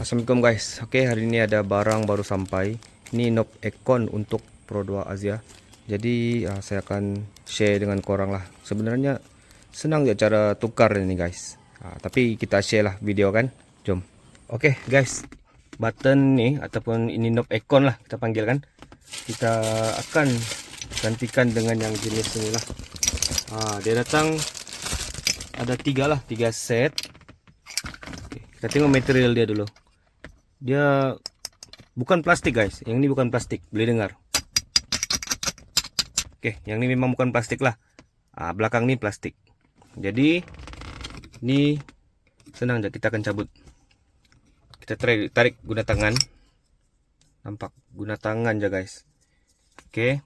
Assalamualaikum guys. Oke, hari ini ada barang baru sampai. Ini knob Econ untuk Pro 2 Asia. Jadi saya akan share dengan korang lah. Sebenarnya senang ya cara tukar ini guys. Tapi kita share lah video kan. Jom. Oke guys, button ni ataupun ini knob Econ lah kita panggil kan. Kita akan gantikan dengan yang jenis ini lah. Dia datang ada 3 set. Oke, kita tengok material dia dulu. Dia bukan plastik guys. Yang ini bukan plastik. Boleh dengar. Oke, yang ini memang bukan plastik lah. Belakang ni plastik. Jadi ini senang je, kita akan cabut. Kita tarik guna tangan. Nampak guna tangan je guys. Oke.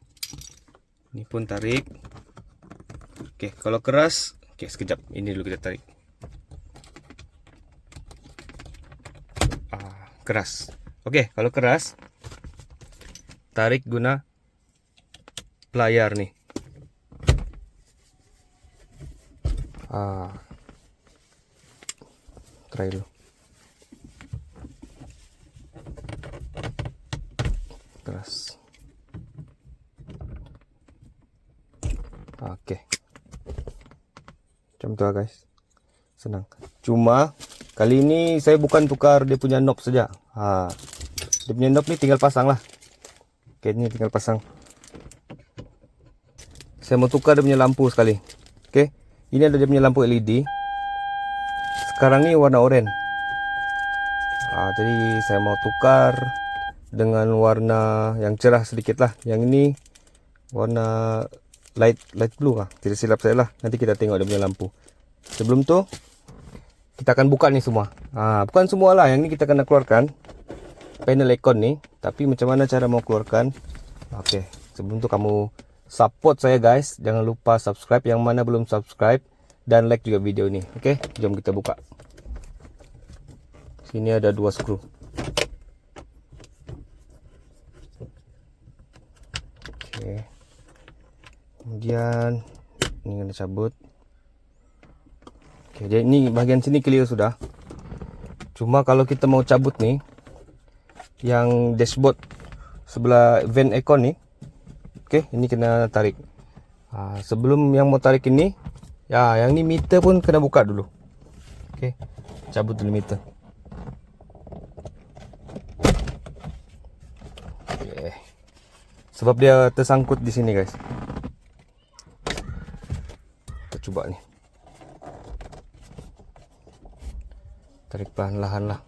Ini pun tarik. Oke, kalau keras, oke sekejap. Ini dulu kita tarik. Keras. Oke, kalau keras tarik guna plier nih. Try dulu. Keras. Oke. Macam tu lah guys. Senang. Cuma kali ini saya bukan tukar dia punya knob saja. Dia punya knob ni tinggal pasang lah. Oke, ini tinggal pasang. Saya mau tukar dia punya lampu sekali. Oke, ini ada dia punya lampu LED. Sekarang ni warna oranye. Jadi saya mau tukar dengan warna yang cerah sedikit lah. Yang ini warna light blue lah. Tidak silap saya lah. Nanti kita tengok dia punya lampu. Sebelum tu kita akan buka ni semua. Bukan semua lah, yang ni kita kena keluarkan panel Econ ni. Tapi macam mana cara mau keluarkan? Oke, sebelum tu kamu support saya guys. Jangan lupa subscribe yang mana belum subscribe, dan like juga video ni. Oke, jom kita buka. Sini ada 2 skru. Oke. Kemudian ini kena cabut. Oke, jadi ini bagian sini clear sudah. Cuma kalau kita mau cabut nih, yang dashboard sebelah van Econ nih, oke, ini kena tarik. Sebelum yang mau tarik ini, yang ini meter pun kena buka dulu. Oke, cabut dulu meter. Oke. Sebab dia tersangkut di sini guys. Kita coba nih. Tarik perlahan-lahan lah.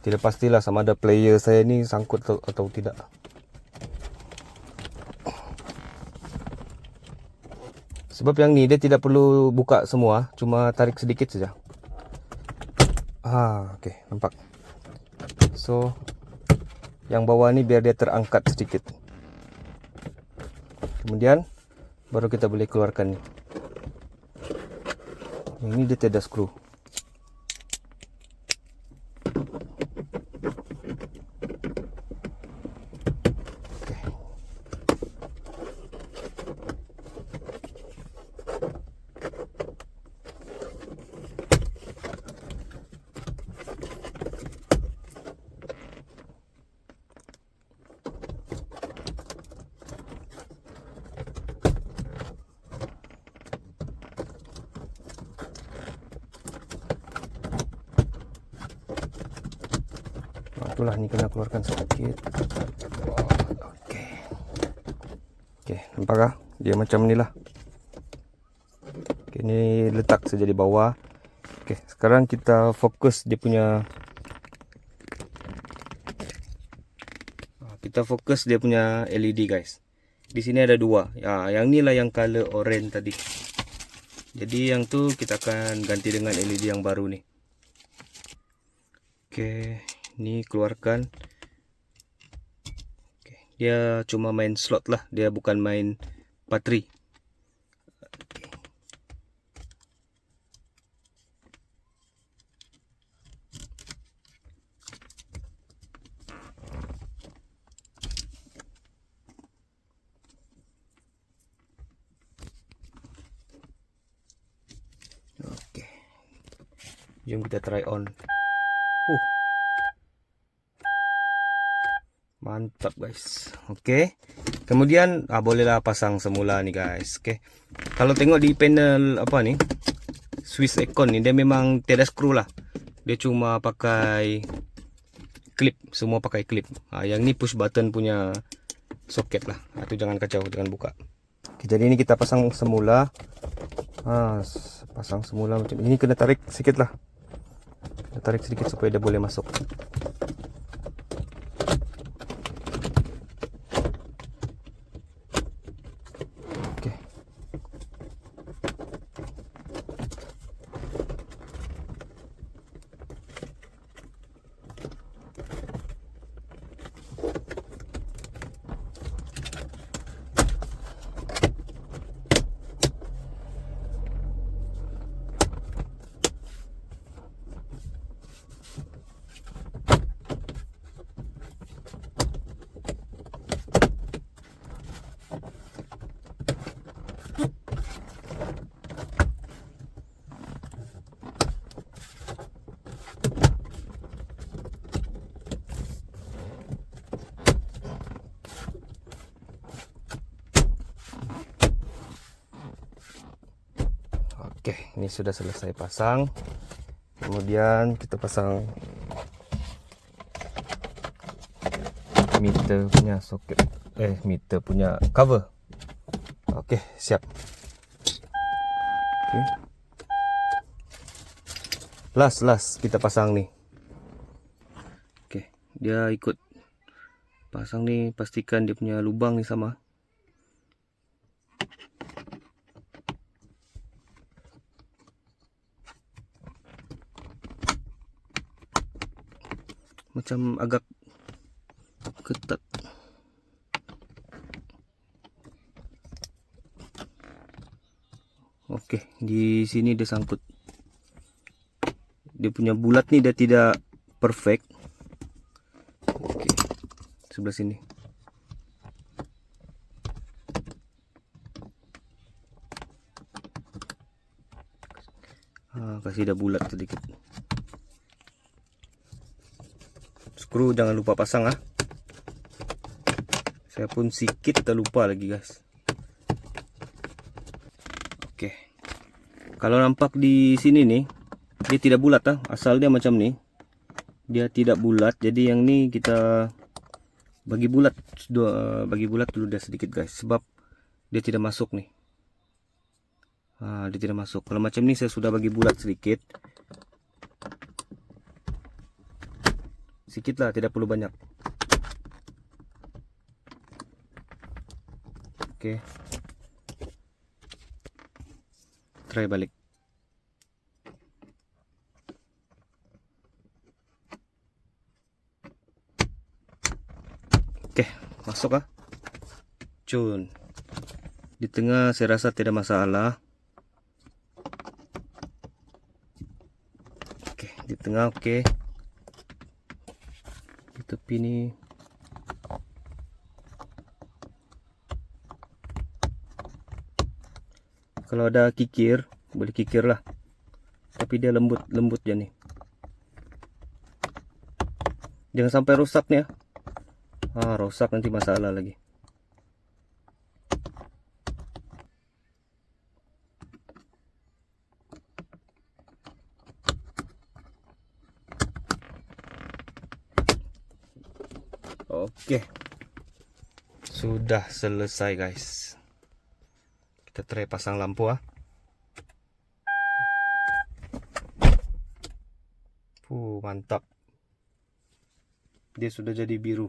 Tidak pastilah sama ada player saya ni sangkut atau tidak. Sebab yang ni dia tidak perlu buka semua, cuma tarik sedikit saja. Oke, nampak. So, yang bawah ni biar dia terangkat sedikit. Kemudian baru kita boleh keluarkan ni. Yang ni dia tiada skru. Itulah, ni kena keluarkan sedikit. Oke, nampak kah? Dia macam ni lah. Oke, ini letak saja di bawah. Oke, sekarang kita fokus dia punya. Kita fokus dia punya LED guys. Di sini ada 2. Yang ni lah yang color orange tadi. Jadi yang tu kita akan ganti dengan LED yang baru ni. Oke. Ini keluarkan. Oke, dia cuma main slot lah, dia bukan main bateri. Jom kita try on. Mantap guys. Oke. Kemudian bolehlah pasang semula nih guys. Oke. Kalau tengok di panel apa nih, Swiss Econ nih, dia memang tiada skru lah. Dia cuma pakai clip, semua pakai clip. Yang ini push button punya soket lah. Itu jangan kacau, jangan buka. Oke, jadi ini kita pasang semula. Pasang semula macam ini, kena tarik sedikit lah. Kena tarik sedikit supaya dia boleh masuk. Oke, ini sudah selesai pasang. Kemudian kita pasang meter punya soket, meter punya cover. Oke, siap. Oke. Last kita pasang nih. Oke, dia ikut pasang nih, pastikan dia punya lubang nih sama. Macam agak ketat. Oke, di sini dia sangkut. Dia punya bulat nih, dia tidak perfect. Oke, sebelah sini. Kasih dia bulat sedikit. Skru jangan lupa pasang ah. Saya pun sikit terlupa lagi guys. Oke. Kalau nampak di sini nih, dia tidak bulat ah. Asal dia macam nih. Dia tidak bulat. Jadi yang ini kita bagi bulat dulu dia sedikit guys. Sebab dia tidak masuk nih. Dia tidak masuk. Kalau macam ini saya sudah bagi bulat sedikit. Sedikit lah, tidak perlu banyak. Oke. Try balik. Oke, masuk ah. Cun. Di tengah saya rasa tidak masalah. Oke, di tengah oke. Di tepi nih. Kalau ada kikir, boleh kikir lah. Tapi dia lembut ya nih. Jangan sampai rusak nih ya. Rusak nanti masalah lagi. Oke. Sudah selesai guys. Kita try pasang lampu ah. Mantap. Dia sudah jadi biru.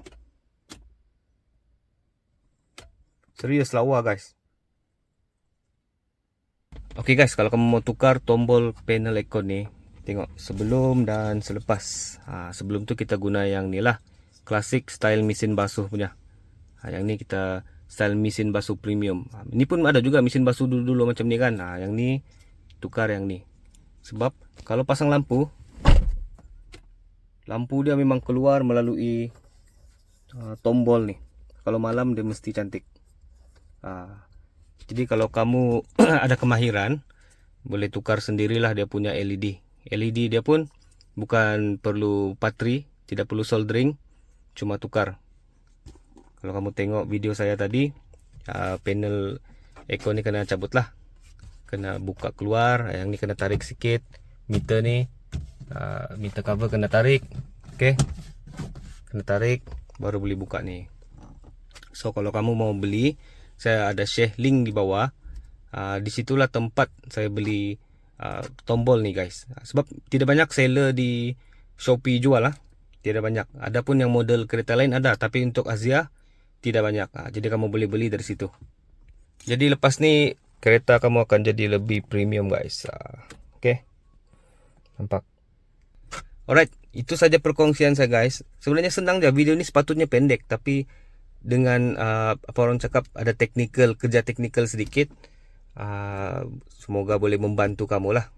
Serius lawa guys. Oke guys, kalau kamu mau tukar tombol panel Econ nih, tengok sebelum dan selepas. Sebelum tuh kita guna yang ni lah, klasik style mesin basuh punya. Yang ni kita style mesin basuh premium. Ini pun ada juga mesin basuh dulu macam ni kan. Yang ni tukar yang ni. Sebab kalau pasang lampu dia memang keluar melalui tombol nih. Kalau malam dia mesti cantik. Jadi kalau kamu ada kemahiran, boleh tukar sendirilah dia punya LED. LED dia pun bukan perlu patri, tidak perlu soldering, cuma tukar. Kalau kamu tengok video saya tadi, panel aircon ni kena cabut lah, kena buka keluar. Yang ni kena tarik sikit. Meter ni, meter cover kena tarik. Okay, kena tarik baru boleh buka ni. So kalau kamu mau beli, saya ada share link di bawah. Di situlah tempat saya beli tombol ni guys. Sebab tidak banyak seller di Shopee jual lah. Tidak banyak. Adapun yang model kereta lain ada, tapi untuk Azia tidak banyak. Jadi kamu boleh beli dari situ. Jadi lepas ni kereta kamu akan jadi lebih premium guys. Okay, nampak? Alright, itu saja perkongsian saya guys. Sebenarnya senang je, video ni sepatutnya pendek, tapi dengan apa orang cakap, ada kerja teknikal sedikit. Semoga boleh membantu kamu lah.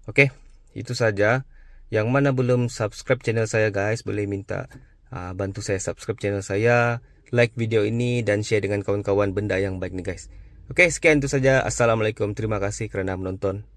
Okay, itu saja. Yang mana belum subscribe channel saya guys, boleh minta bantu saya subscribe channel saya, like video ini dan share dengan kawan-kawan benda yang baik ni guys. Okay, sekian itu saja. Assalamualaikum. Terima kasih kerana menonton.